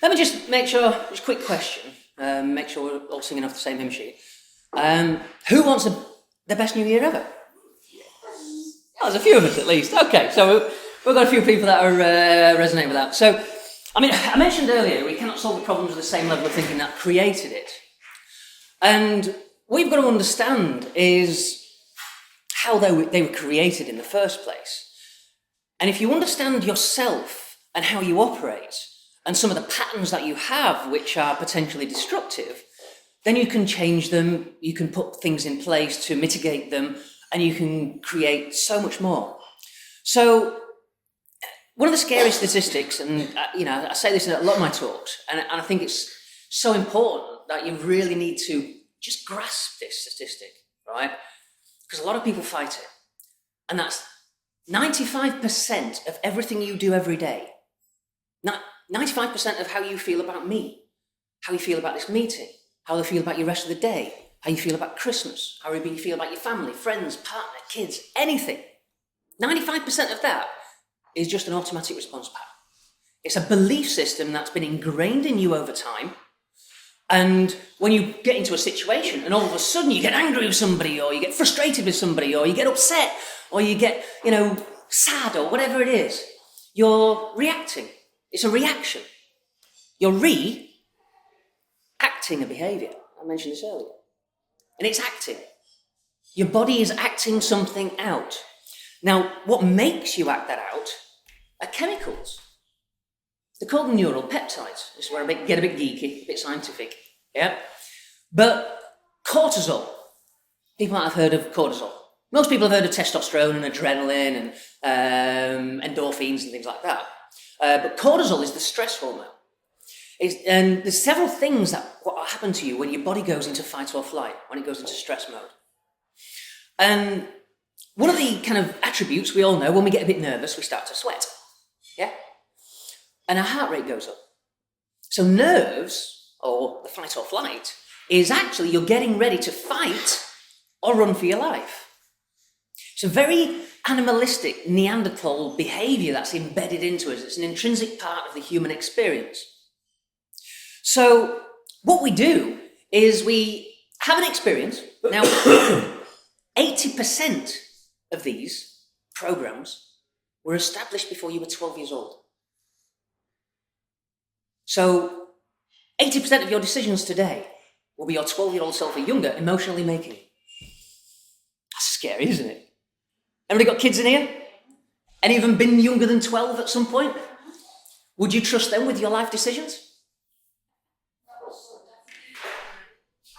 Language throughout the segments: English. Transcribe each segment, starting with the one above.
Let me just make sure, just a quick question, make sure we're all singing off the same hymn sheet. Who wants the best New Year ever? Oh, there's a few of us at least. Okay, so we've got a few people that are resonating with that. So, I mean, I mentioned earlier, we cannot solve the problems with the same level of thinking that created it. And what you've got to understand is how they were created in the first place. And if you understand yourself and how you operate, and some of the patterns that you have which are potentially destructive, then you can change them, you can put things in place to mitigate them, and you can create so much more. So one of the scariest statistics, and I say this in a lot of my talks, and I think it's so important that you really need to just grasp this statistic, right? Because a lot of people fight it. And that's 95% of everything you do every day. 95% of how you feel about me, how you feel about this meeting, how you feel about your rest of the day, how you feel about Christmas, how you feel about your family, friends, partner, kids, anything. 95% of that is just an automatic response pattern. It's a belief system that's been ingrained in you over time. And when you get into a situation and all of a sudden you get angry with somebody, or you get frustrated with somebody, or you get upset, or you get, sad, or whatever it is, you're reacting. It's a reaction. You're reacting a behavior. I mentioned this earlier. And it's acting. Your body is acting something out. Now, what makes you act that out are chemicals. They're called neural peptides. This is where I get a bit geeky, a bit scientific. Yeah? But cortisol. People might have heard of cortisol. Most people have heard of testosterone and adrenaline and endorphins and things like that. But cortisol is the stress hormone. And there's several things that happen to you when your body goes into fight or flight, when it goes into stress mode. And one of the kind of attributes we all know, when we get a bit nervous, we start to sweat. Yeah? And our heart rate goes up. So nerves, or the fight or flight, is actually you're getting ready to fight or run for your life. It's a very animalistic Neanderthal behavior that's embedded into us. It's an intrinsic part of the human experience. So what we do is we have an experience. Now, 80% of these programs were established before you were 12 years old. So 80% of your decisions today will be your 12-year-old self or younger emotionally making. That's scary, isn't it? Anybody got kids in here? Any of them been younger than 12 at some point? Would you trust them with your life decisions?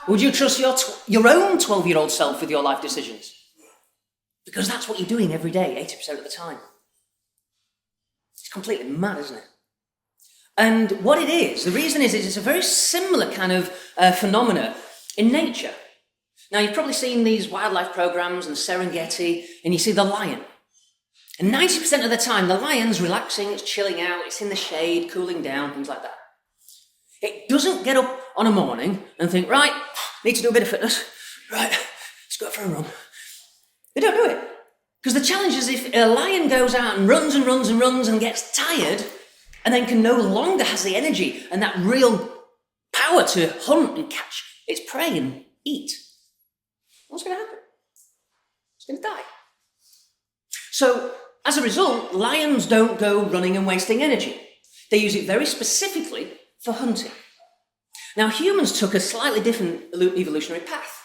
Would you trust your own 12-year-old self with your life decisions? Because that's what you're doing every day, 80% of the time. It's completely mad, isn't it? And what it is, the reason is it's a very similar kind of phenomena in nature. Now, you've probably seen these wildlife programs and Serengeti, and you see the lion. And 90% of the time, the lion's relaxing, it's chilling out, it's in the shade, cooling down, things like that. It doesn't get up on a morning and think, right, need to do a bit of fitness. Right, let's go for a run. They don't do it. Because the challenge is if a lion goes out and runs and runs and runs and gets tired, and then can no longer has the energy and that real power to hunt and catch its prey and eat, what's going to happen? It's going to die. So, as a result, lions don't go running and wasting energy. They use it very specifically for hunting. Now, humans took a slightly different evolutionary path.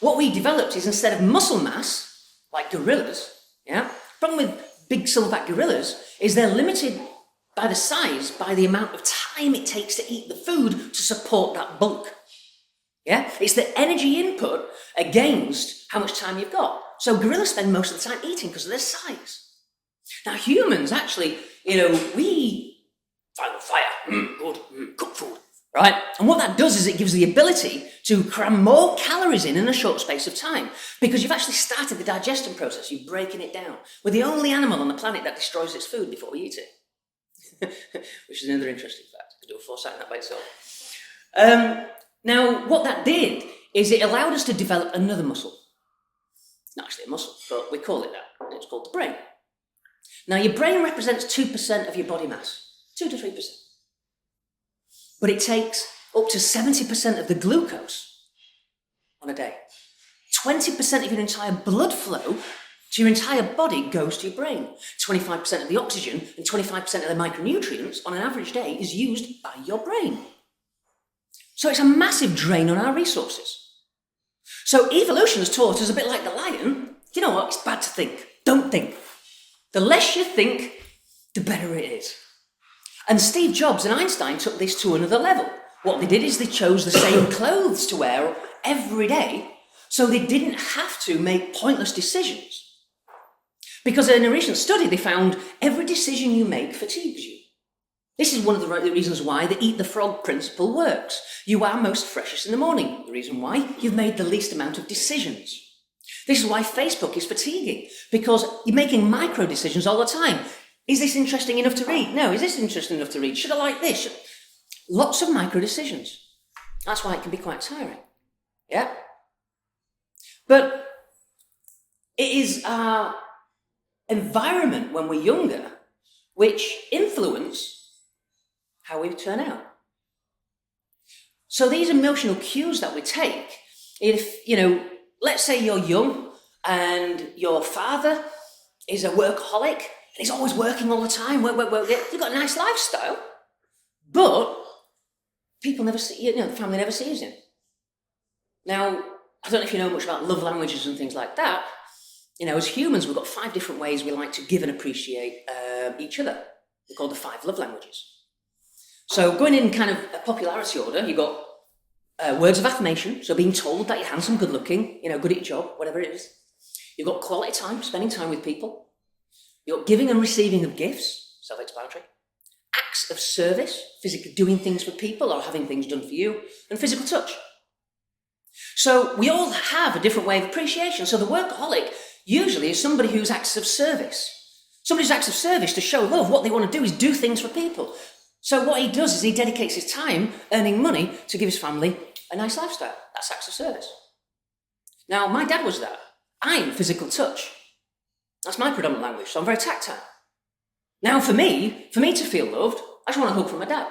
What we developed is instead of muscle mass, like gorillas, the problem with big silverback gorillas is they're limited by the size, by the amount of time it takes to eat the food to support that bulk. Yeah? It's the energy input against how much time you've got. So gorillas spend most of the time eating because of their size. Now humans actually, we find fire, good, cook food, right? And what that does is it gives the ability to cram more calories in a short space of time because you've actually started the digestion process, you're breaking it down. We're the only animal on the planet that destroys its food before we eat it. Which is another interesting fact. I could do a foresight on that by itself. Now, what that did is it allowed us to develop another muscle. Not actually a muscle, but we call it that. It's called the brain. Now, your brain represents 2% of your body mass. 2 to 3%. but it takes up to 70% of the glucose on a day. 20% of your entire blood flow to your entire body goes to your brain. 25% of the oxygen and 25% of the micronutrients on an average day is used by your brain. So it's a massive drain on our resources. So evolution has taught us, a bit like the lion, you know what, it's bad to think. Don't think. The less you think, the better it is. And Steve Jobs and Einstein took this to another level. What they did is they chose the same clothes to wear every day, so they didn't have to make pointless decisions. Because in a recent study, they found every decision you make fatigues you. This is one of the reasons why the eat the frog principle works. You are most freshest in the morning. The reason why you've made the least amount of decisions. This is why Facebook is fatiguing, because you're making micro decisions all the time. Is this interesting enough to read? No. Is this interesting enough to read? Should I like this? Lots of micro decisions. That's why it can be quite tiring. Yeah? But it is our environment when we're younger which influence how we turn out. So these emotional cues that we take, if, let's say you're young and your father is a workaholic and he's always working all the time, work, you've got a nice lifestyle, but people never see, the family never sees him. Now, I don't know if you know much about love languages and things like that. As humans, we've got 5 different ways we like to give and appreciate each other. They're called the 5 love languages. So going in kind of a popularity order, you've got words of affirmation, so being told that you're handsome, good looking, good at your job, whatever it is. You've got quality time, spending time with people. You've got giving and receiving of gifts, self-explanatory. Acts of service, physically doing things for people or having things done for you. And physical touch. So we all have a different way of appreciation. So the workaholic usually is somebody who's acts of service. Somebody who's acts of service to show love. What they want to do is do things for people. So what he does is he dedicates his time earning money to give his family a nice lifestyle. That's acts of service. Now, my dad was that. I'm physical touch. That's my predominant language, so I'm very tactile. Now, for me to feel loved, I just want a hug from my dad.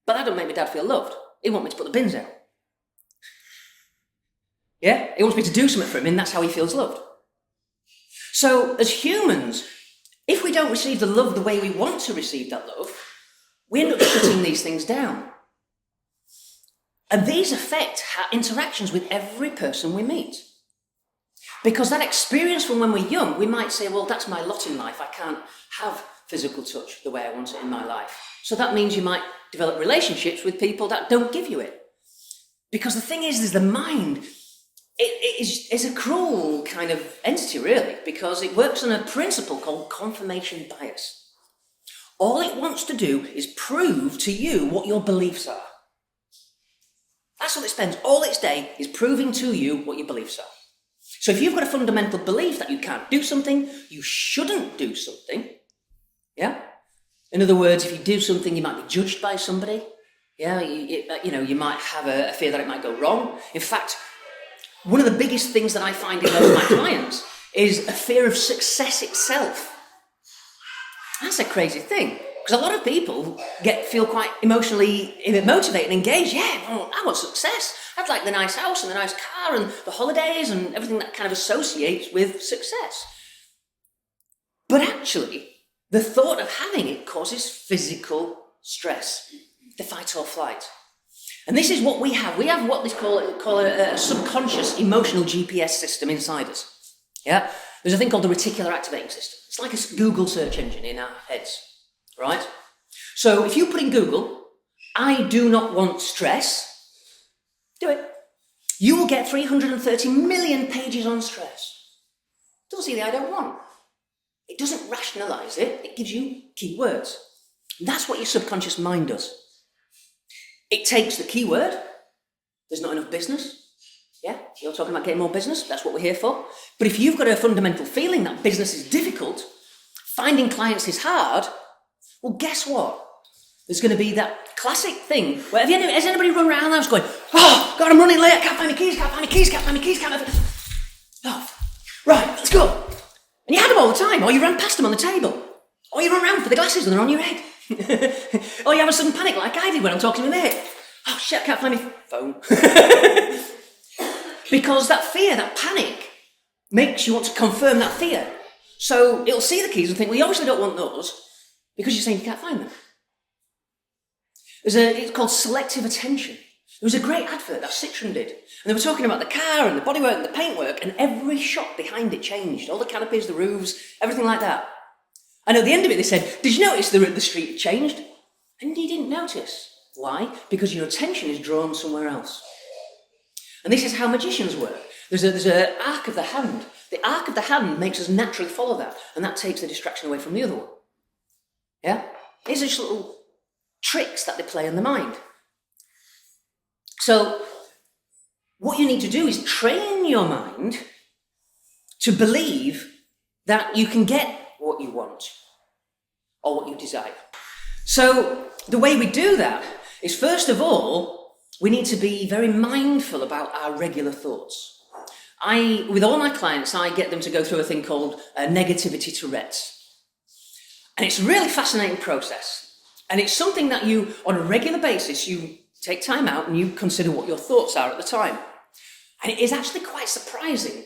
But that don't make my dad feel loved. He wants me to put the bins out. Yeah? He wants me to do something for him, and that's how he feels loved. So, as humans, if we don't receive the love the way we want to receive that love, we end up shutting these things down. And these affect interactions with every person we meet. Because that experience from when we're young, we might say, well, that's my lot in life. I can't have physical touch the way I want it in my life. So that means you might develop relationships with people that don't give you it. Because the thing is the mind, it is a cruel kind of entity, really, because it works on a principle called confirmation bias. All it wants to do is prove to you what your beliefs are. That's what it spends all its day, is proving to you what your beliefs are. So if you've got a fundamental belief that you can't do something, you shouldn't do something, yeah? In other words, if you do something, you might be judged by somebody, yeah? You might have a fear that it might go wrong. In fact, one of the biggest things that I find in most of my clients is a fear of success itself. That's a crazy thing, because a lot of people feel quite emotionally motivated and engaged. Yeah, well, I want success. I'd like the nice house and the nice car and the holidays and everything that kind of associates with success. But actually, the thought of having it causes physical stress, the fight or flight. And this is what we have. We have what they call a subconscious emotional GPS system inside us. Yeah? There's a thing called the reticular activating system. It's like a Google search engine in our heads, right? So if you put in Google, I do not want stress, do it. You will get 330 million pages on stress. Doesn't see the I don't want. It doesn't rationalize it. It gives you keywords. That's what your subconscious mind does. It takes the keyword, there's not enough business. Yeah, you're talking about getting more business, that's what we're here for. But if you've got a fundamental feeling that business is difficult, finding clients is hard, well, guess what? There's going to be that classic thing where has anybody run around the house going, oh, God, I'm running late, I can't find my keys, can't find my keys, can't find my keys, can't find my keys. Oh, right, let's go. And you had them all the time, or you ran past them on the table, or you run around for the glasses and they're on your head. Or you have a sudden panic like I did when I'm talking to my mate. Oh shit, I can't find my phone. Because that fear, that panic, makes you want to confirm that fear. So it'll see the keys and think, well, you obviously don't want those because you're saying you can't find them. It's called selective attention. There was a great advert that Citroen did. And they were talking about the car and the bodywork and the paintwork, and every shot behind it changed. All the canopies, the roofs, everything like that. And at the end of it, they said, did you notice the street had changed? And you didn't notice. Why? Because your attention is drawn somewhere else. And this is how magicians work. There's an arc of the hand. The arc of the hand makes us naturally follow that, and that takes the distraction away from the other one. Yeah? These are just little tricks that they play in the mind. So, what you need to do is train your mind to believe that you can get what you want or what you desire. So, the way we do that is, first of all, we need to be very mindful about our regular thoughts. With all my clients, I get them to go through a thing called negativity Tourette's. And it's a really fascinating process. And it's something that you, on a regular basis, you take time out and you consider what your thoughts are at the time. And it is actually quite surprising,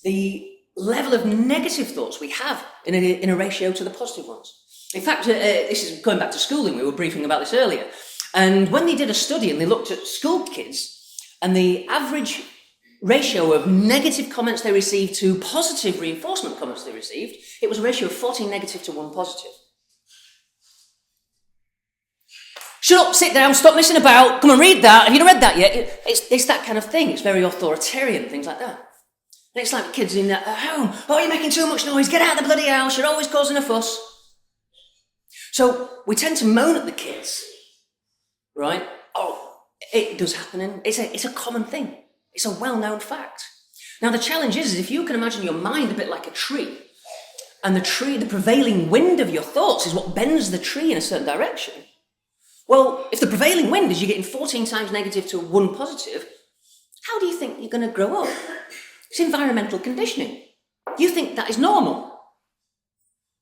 the level of negative thoughts we have in a ratio to the positive ones. In fact, this is going back to schooling, we were briefing about this earlier. And when they did a study and they looked at school kids, and the average ratio of negative comments they received to positive reinforcement comments they received, it was a ratio of 14 negative to 1 positive. Shut up, sit down, stop messing about, come and read that. Have you not read that yet? It's that kind of thing. It's very authoritarian, things like that. And it's like kids at home. Oh, you're making too much noise. Get out of the bloody house. You're always causing a fuss. So we tend to moan at the kids, right? Oh, it does happen. It's a common thing. It's a well-known fact. Now, the challenge is if you can imagine your mind a bit like a tree, and the prevailing wind of your thoughts is what bends the tree in a certain direction. Well, if the prevailing wind is you're getting 14 times negative to 1 positive, how do you think you're going to grow up? It's environmental conditioning. You think that is normal.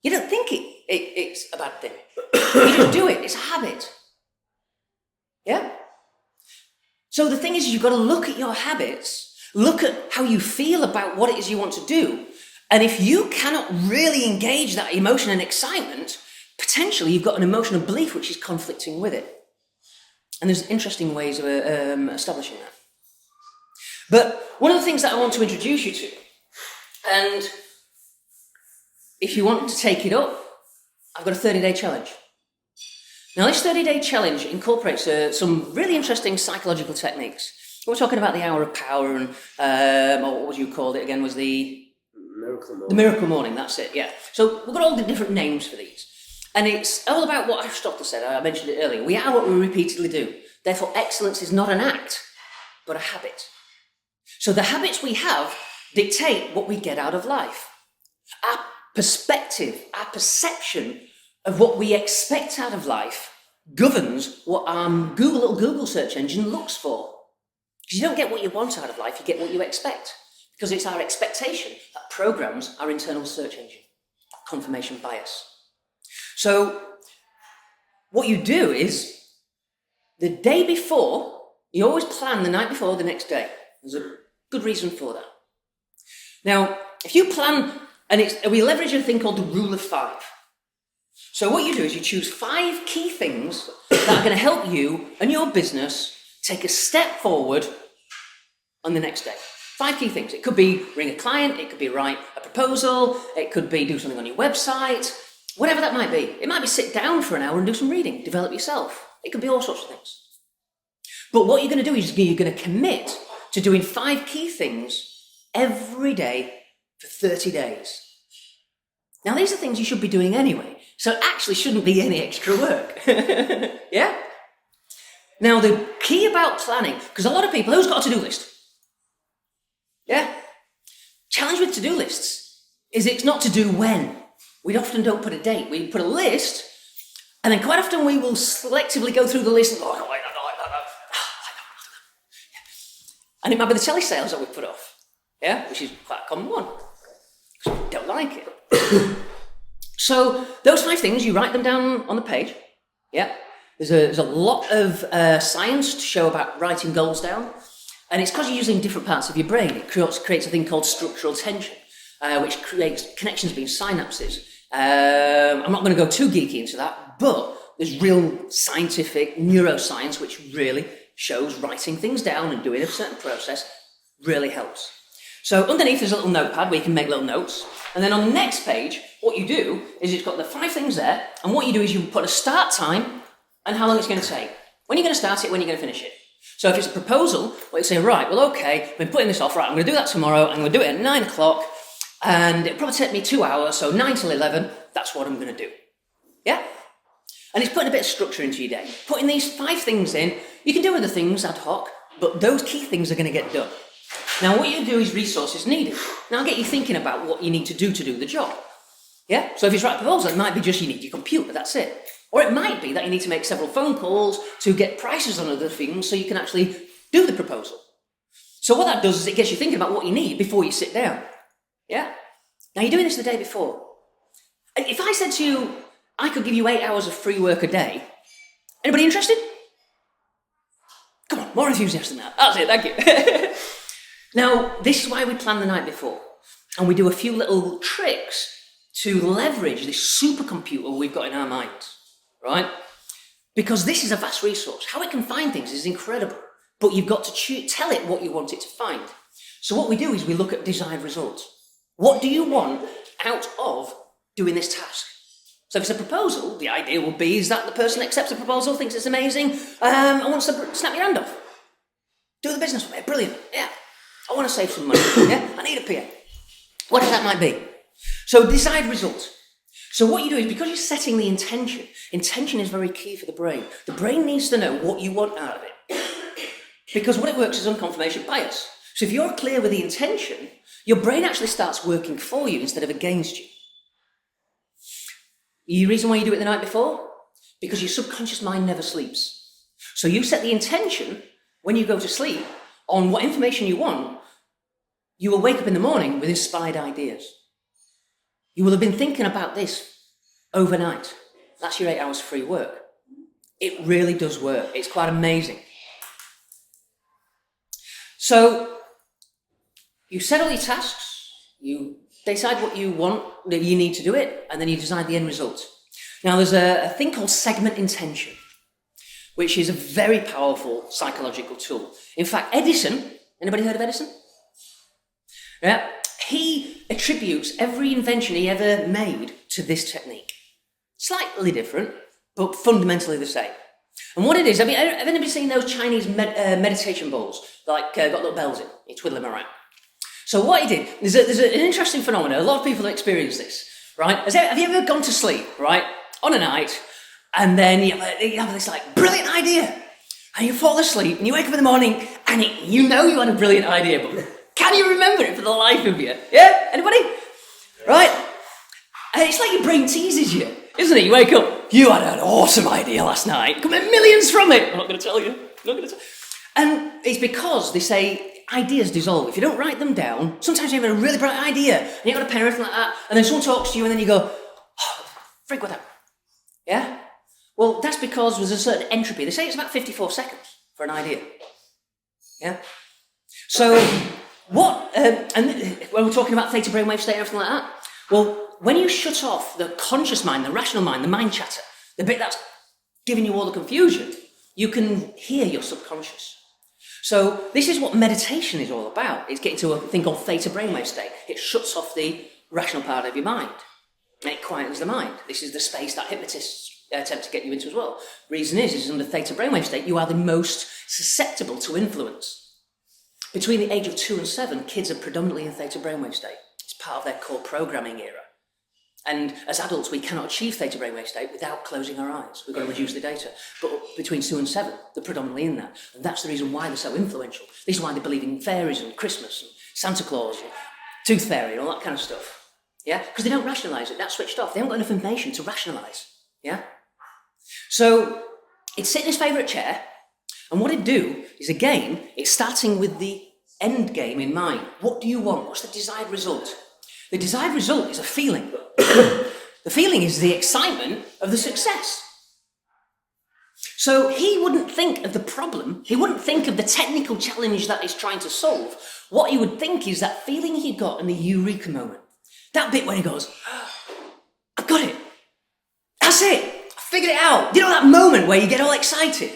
You don't think it's a bad thing. You just do it. It's a habit. Yeah? So the thing is, you've got to look at your habits, look at how you feel about what it is you want to do, and if you cannot really engage that emotion and excitement, potentially you've got an emotional belief which is conflicting with it. And there's interesting ways of establishing that. But one of the things that I want to introduce you to, and if you want to take it up, I've got a 30-day challenge. Now, this 30-day challenge incorporates some really interesting psychological techniques. We're talking about the hour of power and, or what would you call it again, was the Miracle Morning. The Miracle Morning, that's it, yeah. So we've got all the different names for these. And it's all about what Aristotle said, I mentioned it earlier. We are what we repeatedly do. Therefore, excellence is not an act, but a habit. So the habits we have dictate what we get out of life. Our perspective, our perception of what we expect out of life governs what our little Google search engine looks for. Because you don't get what you want out of life, you get what you expect. Because it's our expectation that programs our internal search engine. Confirmation bias. So what you do is, the day before, you always plan the night before the next day. There's a good reason for that. Now, if you plan, and we leverage a thing called the rule of 5. So what you do is you choose 5 key things that are going to help you and your business take a step forward on the next day. 5 key things. It could be ring a client, it could be write a proposal, it could be do something on your website, whatever that might be. It might be sit down for an hour and do some reading, develop yourself. It could be all sorts of things. But what you're going to do is you're going to commit to doing 5 key things every day for 30 days. Now, these are things you should be doing anyway, so it actually shouldn't be any extra work. Yeah? Now, the key about planning, because a lot of people, who's got a to-do list? Yeah? Challenge with to-do lists is it's not to do when. We often don't put a date. We put a list, and then quite often we will selectively go through the list and go, oh, and it might be the telly sales that we put off, yeah, which is quite a common one, because we don't like it. So those 5 things, you write them down on the page, Yeah? There's a lot of science to show about writing goals down. And it's because you're using different parts of your brain. It creates a thing called structural tension, which creates connections between synapses. I'm not going to go too geeky into that, but there's real scientific neuroscience which really shows writing things down and doing a certain process really helps. So underneath there's a little notepad where you can make little notes. And then on the next page, what you do is it's got the 5 things there. And what you do is you put a start time and how long it's going to take. When you're going to start it, when you're going to finish it. So if it's a proposal, well, you say, right, well, okay, I've been putting this off, right, I'm going to do that tomorrow, I'm going to do it at 9 o'clock, and it'll probably take me 2 hours, so 9 till 11, that's what I'm going to do. Yeah? And it's putting a bit of structure into your day. Putting these 5 things in, you can do other things ad hoc, but those key things are going to get done. Now, what you do is resources needed. Now, I'll get you thinking about what you need to do the job. Yeah? So if it's write a proposal, it might be just you need your computer, that's it. Or it might be that you need to make several phone calls to get prices on other things so you can actually do the proposal. So what that does is it gets you thinking about what you need before you sit down. Yeah? Now you're doing this the day before. If I said to you, I could give you 8 hours of free work a day, anybody interested? Come on, more enthusiastic than that. That's it, thank you. Now, this is why we plan the night before. And we do a few little tricks to leverage this supercomputer we've got in our minds. Right? Because this is a vast resource. How it can find things is incredible, but you've got to tell it what you want it to find. So what we do is we look at desired results. What do you want out of doing this task? So if it's a proposal, the idea will be is that the person accepts the proposal, thinks it's amazing, and wants to snap your hand off. Do the business with me, brilliant, yeah. I want to save some money, yeah, I need a PA. Whatever that might be. So desired results. So what you do is, because you're setting the intention is very key for the brain. The brain needs to know what you want out of it. Because what it works is on confirmation bias. So if you're clear with the intention, your brain actually starts working for you instead of against you. The reason why you do it the night before? Because your subconscious mind never sleeps. So you set the intention when you go to sleep on what information you want. You will wake up in the morning with inspired ideas. You will have been thinking about this overnight. That's your 8 hours free work. It really does work. It's quite amazing. So you set all your tasks, you decide what you want, that you need to do it, and then you decide the end result. Now there's a thing called segment intention, which is a very powerful psychological tool. In fact, Edison, anybody heard of Edison? Yeah. He attributes every invention he ever made to this technique. Slightly different, but fundamentally the same. And what it is, have anybody seen those Chinese meditation bowls? Like, got little bells in, you twiddle them around. So what he did, there's an interesting phenomenon, a lot of people have experienced this, right? Have you ever gone to sleep, right, on a night, and then you have this, like, brilliant idea, and you fall asleep, and you wake up in the morning, and you know you had a brilliant idea, but can you remember it for the life of you? Yeah? Anybody? Right? And it's like your brain teases you, isn't it? You wake up, you had an awesome idea last night. Come in millions from it. I'm not going to tell you. And it's because they say ideas dissolve. If you don't write them down, sometimes you have a really bright idea, and you've got a pen or anything like that, and then someone talks to you, and then you go, oh, frig with that. Yeah? Well, that's because there's a certain entropy. They say it's about 54 seconds for an idea. Yeah? So and when we're talking about theta brainwave state and everything like that, well, when you shut off the conscious mind, the rational mind, the mind chatter, the bit that's giving you all the confusion, you can hear your subconscious. So this is what meditation is all about. It's getting to a thing called theta brainwave state. It shuts off the rational part of your mind, and it quietens the mind. This is the space that hypnotists attempt to get you into as well. Reason is under theta brainwave state, you are the most susceptible to influence. Between the age of 2 and 7, kids are predominantly in theta brainwave state. It's part of their core programming era. And as adults, we cannot achieve theta brainwave state without closing our eyes. We've got to reduce the data. But between 2 and 7, they're predominantly in that. And that's the reason why they're so influential. This is why they believe in fairies and Christmas and Santa Claus and Tooth Fairy and all that kind of stuff. Yeah? Because they don't rationalise it. That's switched off. They haven't got enough information to rationalise. Yeah? So it'd sit in his favourite chair, and what it'd do is, again, it's starting with the end game in mind. What do you want? What's the desired result? The desired result is a feeling. The feeling is the excitement of the success. So he wouldn't think of the problem. He wouldn't think of the technical challenge that he's trying to solve. What he would think is that feeling he got in the eureka moment. That bit where he goes, I've got it. That's it. I figured it out. You know that moment where you get all excited?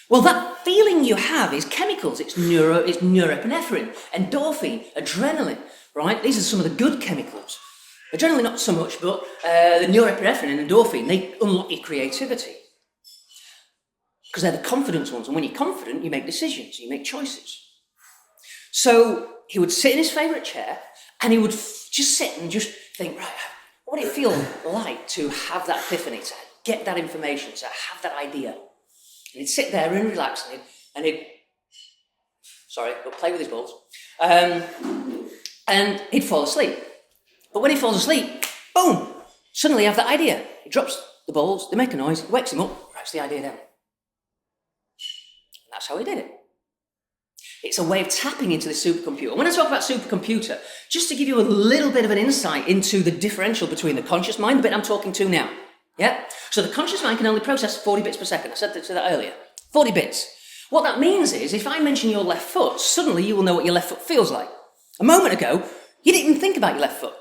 Well, that feeling you have is chemicals. It's norepinephrine, endorphin, adrenaline, right? These are some of the good chemicals. Adrenaline not so much, but the norepinephrine and endorphin, they unlock your creativity. Because they're the confidence ones. And when you're confident, you make decisions, you make choices. So he would sit in his favourite chair and he would just sit and just think, right, what would it feel like to have that epiphany, to get that information, to have that idea? And he'd sit there and relax and he'd play with his balls. And he'd fall asleep. But when he falls asleep, boom, suddenly you have that idea. He drops the balls, they make a noise, he wakes him up, writes the idea down. And that's how he did it. It's a way of tapping into the supercomputer. When I talk about supercomputer, just to give you a little bit of an insight into the differential between the conscious mind, the bit I'm talking to now. Yeah? So the conscious mind can only process 40 bits per second. I said that earlier. 40 bits. What that means is, if I mention your left foot, suddenly you will know what your left foot feels like. A moment ago, you didn't even think about your left foot.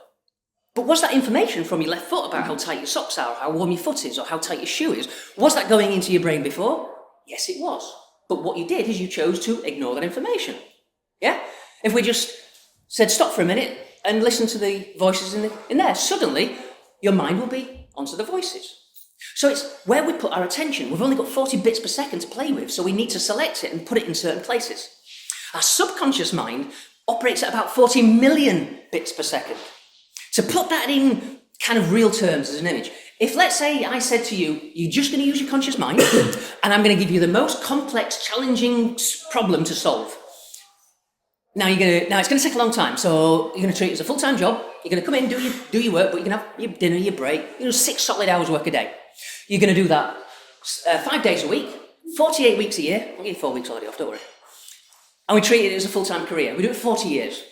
But was that information from your left foot about how tight your socks are, or how warm your foot is, or how tight your shoe is, was that going into your brain before? Yes, it was. But what you did is you chose to ignore that information. Yeah? If we just said stop for a minute and listen to the voices in there, suddenly your mind will be onto the voices. So it's where we put our attention. We've only got 40 bits per second to play with, so we need to select it and put it in certain places. Our subconscious mind operates at about 40 million bits per second. To put that in kind of real terms as an image, if, let's say, I said to you, you're just going to use your conscious mind, and I'm going to give you the most complex, challenging problem to solve. Now it's going to take a long time, so you're going to treat it as a full-time job. You're going to come in, do your work, but you're going to have your dinner, your break. 6 solid hours work a day. You're going to do that 5 days a week, 48 weeks a year. I'll give you 4 weeks holiday off, don't worry. And we treat it as a full-time career. We do it 40 years.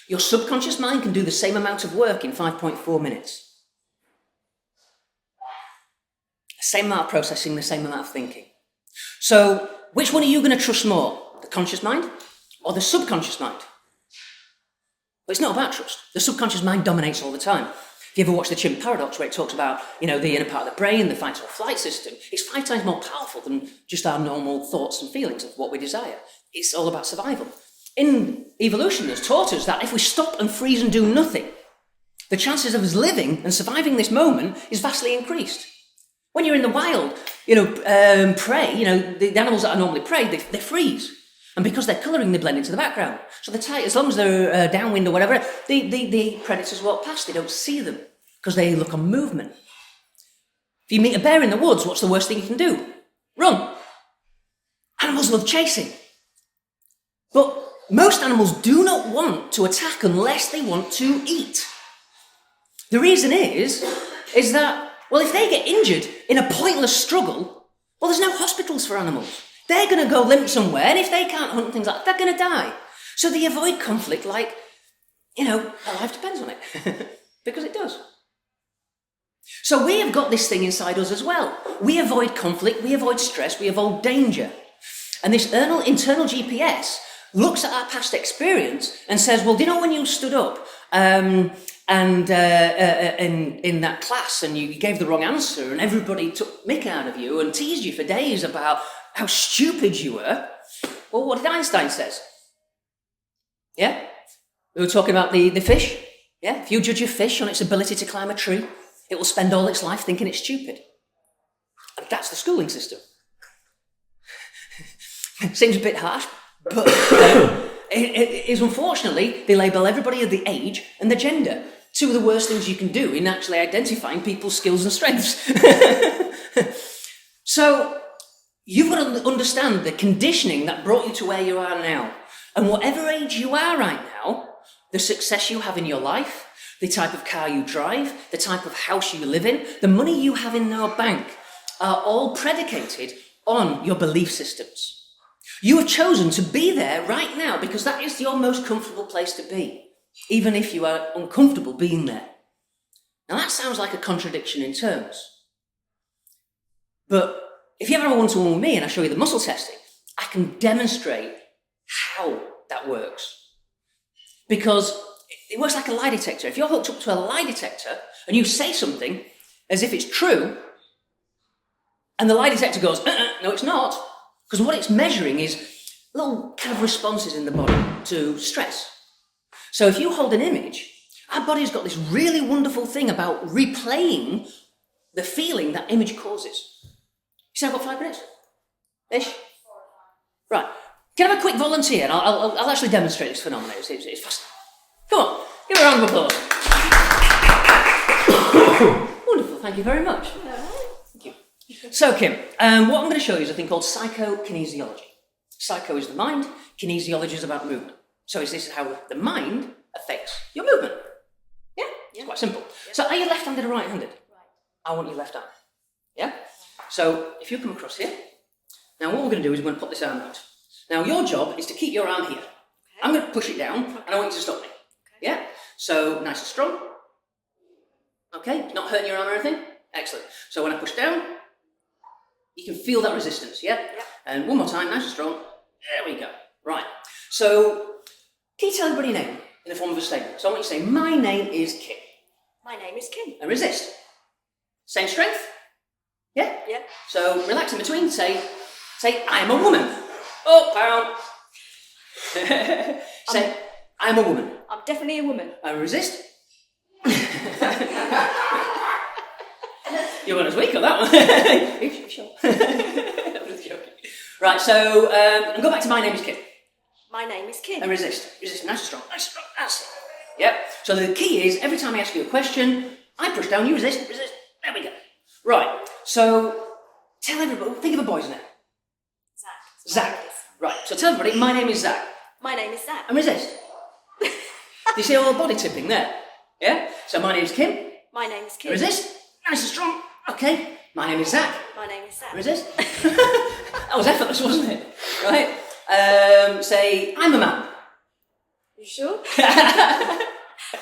Your subconscious mind can do the same amount of work in 5.4 minutes. Same amount of processing, the same amount of thinking. So, which one are you going to trust more? The conscious mind or the subconscious mind? But it's not about trust. The subconscious mind dominates all the time. If you ever watch the chimp paradox where it talks about, the inner part of the brain, the fight or flight system, it's 5 times more powerful than just our normal thoughts and feelings of what we desire. It's all about survival. In evolution, it's taught us that if we stop and freeze and do nothing, the chances of us living and surviving this moment is vastly increased. When you're in the wild, prey, the animals that are normally prey, they freeze. And because they're colouring, they blend into the background. So they're tight, as long as they're downwind or whatever, the predators walk past, they don't see them, because they look on movement. If you meet a bear in the woods, what's the worst thing you can do? Run. Animals love chasing. But most animals do not want to attack unless they want to eat. The reason is that, well, if they get injured in a pointless struggle, well, there's no hospitals for animals. They're going to go limp somewhere, and if they can't hunt and things like that, they're going to die. So they avoid conflict like, their life depends on it. Because it does. So we have got this thing inside us as well. We avoid conflict, we avoid stress, we avoid danger. And this internal GPS looks at our past experience and says, well, do you know when you stood up in that class and you gave the wrong answer and everybody took mick out of you and teased you for days about how stupid you were? Well, what did Einstein say? Yeah? We were talking about the fish. Yeah? If you judge a fish on its ability to climb a tree, it will spend all its life thinking it's stupid. And that's the schooling system. Seems a bit harsh, but it is, unfortunately, they label everybody of the age and the gender. 2 of the worst things you can do in actually identifying people's skills and strengths. So you've got to understand the conditioning that brought you to where you are now. And whatever age you are right now, the success you have in your life, the type of car you drive, the type of house you live in, the money you have in your bank are all predicated on your belief systems. You have chosen to be there right now because that is your most comfortable place to be, even if you are uncomfortable being there. Now that sounds like a contradiction in terms. But if you ever have a one-to-one with me and I show you the muscle testing, I can demonstrate how that works. Because it works like a lie detector. If you're hooked up to a lie detector and you say something as if it's true, and the lie detector goes, no, it's not, because what it's measuring is little kind of responses in the body to stress. So if you hold an image, our body's got this really wonderful thing about replaying the feeling that image causes. You see, I've got 5 minutes? Ish? Right. Can I have a quick volunteer? And I'll actually demonstrate this phenomenon. It's fascinating. Come on, give me a round of applause. Wonderful, thank you very much. Thank you. So, Kim, what I'm going to show you is a thing called PsychoKinesiology. Psycho is the mind, kinesiology is about movement. So this is how the mind affects your movement. Yeah? It's quite simple. Yeah. So are you left-handed or right-handed? Right. I want you left-handed. Yeah? So if you come across here, now what we're going to do is we're going to put this arm out. Now your job is to keep your arm here. Okay. I'm going to push it down, and I want you to stop me. Okay. Yeah? So nice and strong. Okay? Not hurting your arm or anything? Excellent. So when I push down, you can feel that resistance, yeah? Yep. And one more time, nice and strong. There we go. Right. So, can you tell everybody your name in the form of a statement? So I want you to say, my name is Kim. My name is Kim. And resist. Same strength? Yeah? Yeah. So relax in between, say, I'm a woman. Oh, pound. Say, I'm a woman. I'm definitely a woman. And resist. You weren't as weak on that one. Sure. Right, so, and go back to my name is Kim. My name is Kim. And resist, nice and strong, that's it. Yep, so the key is, every time I ask you a question, I push down, you resist, there we go. Right, so, tell everybody, think of a boy's name. Zach. Right, so tell everybody, my name is Zach. My name is Zach. And resist. Do you see all the body tipping there? Yeah, so my name is Kim. My name is Kim. Resist, nice and strong, okay. My name is Zach. My name is Zach. Resist. That was effortless, wasn't it? Right? Say, I'm a man. You sure?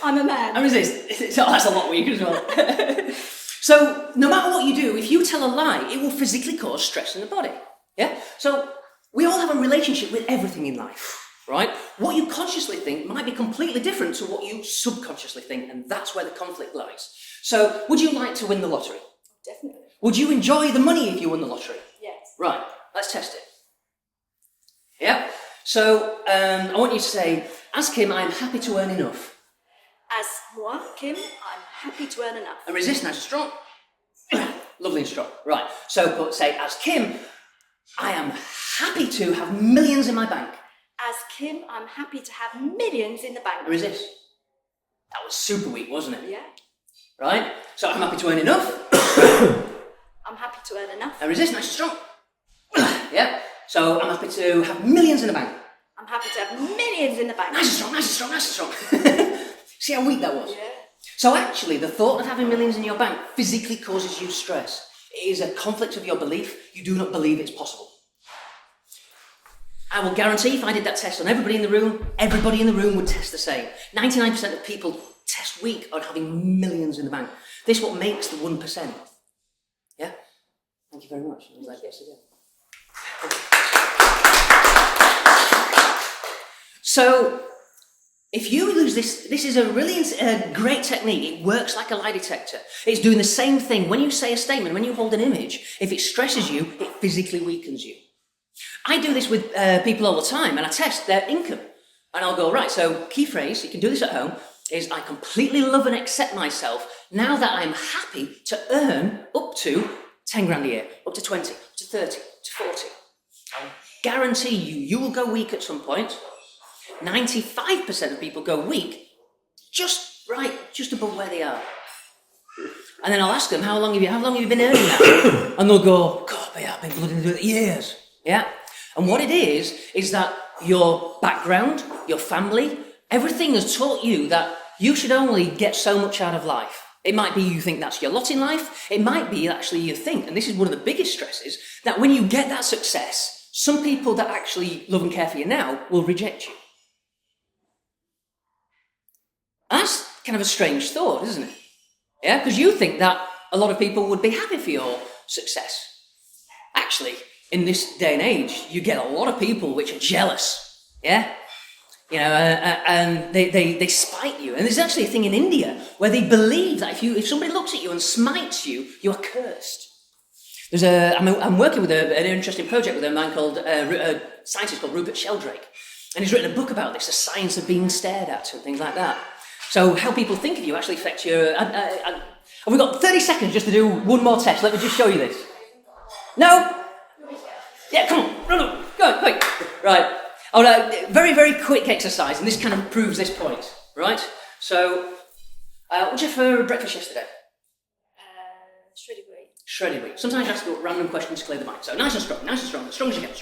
I'm a man. And resist. Oh, that's a lot weaker as well. So, no matter what you do, if you tell a lie, it will physically cause stress in the body. Yeah? So, we all have a relationship with everything in life, right? What you consciously think might be completely different to what you subconsciously think, and that's where the conflict lies. So, would you like to win the lottery? Definitely. Would you enjoy the money if you won the lottery? Yes. Right, let's test it. Yeah? So, I want you to say, as Kim, I am happy to earn enough. As moi, Kim, I'm happy to earn enough. And resist, nice and strong. Lovely and strong. Right, so say, as Kim, I am happy to have millions in my bank. As Kim, I'm happy to have millions in the bank. And resist. That was super weak, wasn't it? Yeah. Right, so I'm happy to earn enough. I'm happy to earn enough. And resist, nice and strong. Yeah, so I'm happy to have millions in the bank. I'm happy to have millions in the bank. Nice and strong, nice and strong, nice and strong. See how weak that was? Yeah. So actually, the thought of having millions in your bank physically causes you stress. It is a conflict of your belief. You do not believe it's possible. I will guarantee if I did that test on everybody in the room would test the same. 99% of people test weak on having millions in the bank. This is what makes the 1%. Yeah? Thank you very much. I was like this again. So, if you use this is a really great technique. It works like a lie detector. It's doing the same thing. When you say a statement, when you hold an image, if it stresses you, it physically weakens you. I do this with people all the time, and I test their income. And I'll go, right, so key phrase, you can do this at home, is I completely love and accept myself now that I'm happy to earn up to 10 grand a year, up to 20, up to 30, to 40. I'll guarantee you will go weak at some point. 95% of people go weak just above where they are. And then I'll ask them, how long have you been earning that? And they'll go, God, I've been bloody doing it years. Yeah? And what it is that your background, your family, everything has taught you that you should only get so much out of life. It might be you think that's your lot in life. It might be actually you think, and this is one of the biggest stresses, that when you get that success, some people that actually love and care for you now will reject you. That's kind of a strange thought, isn't it? Yeah, because you think that a lot of people would be happy for your success. Actually, in this day and age, you get a lot of people which are jealous, yeah? You know, and they spite you. And there's actually a thing in India where they believe that if somebody looks at you and smites you, you are cursed. I'm working with an interesting project with a man called, a scientist called Rupert Sheldrake. And he's written a book about this, the science of being stared at and things like that. So how people think of you actually affects your... Have we got 30 seconds just to do one more test? Let me just show you this. No? Yeah, come on. Run. Go, quick. Right. Very, very quick exercise, and this kind of proves this point, right? So, what did you have for breakfast yesterday? Shredded wheat. Shredded wheat. Sometimes you ask random questions to clear the mind. So, nice and strong, as strong as you can,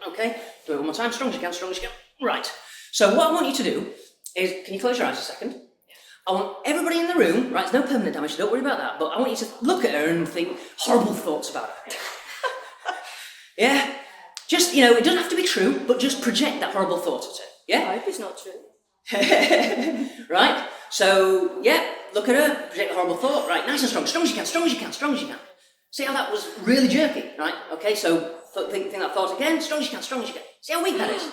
Okay, do it one more time, strong as you can. Right. So, what I want you to do is, can you close your eyes a second? Yeah. I want everybody in the room, right, there's no permanent damage, so don't worry about that, but I want you to look at her and think horrible thoughts about her. Yeah? Just, it doesn't have to be true, but just project that horrible thought at her. Yeah? I hope it's not true. Right? So, yeah, look at her, project a horrible thought, right, nice and strong as you can. See how that was really jerky, right? Okay, so think that thought again, strong as you can. See how weak that is?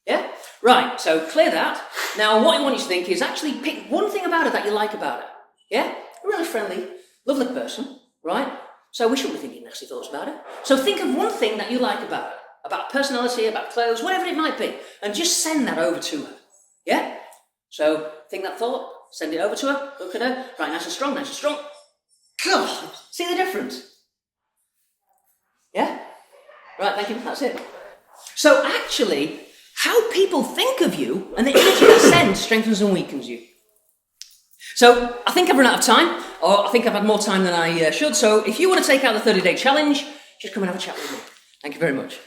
Yeah? Right, so clear that. Now, what I want you to think is actually pick one thing about her that you like about her. Yeah? A really friendly, lovely person, right? So we shouldn't be thinking nasty thoughts about her. So think of one thing that you like about her. About personality, about clothes, whatever it might be. And just send that over to her. Yeah? So think that thought, send it over to her, look at her, right, nice and strong. God, see the difference? Yeah? Right, thank you, that's it. So actually, how people think of you and the energy that sends strengthens and weakens you. So I think I've run out of time, or I think I've had more time than I should. So if you want to take out the 30-day challenge, just come and have a chat with me. Thank you very much.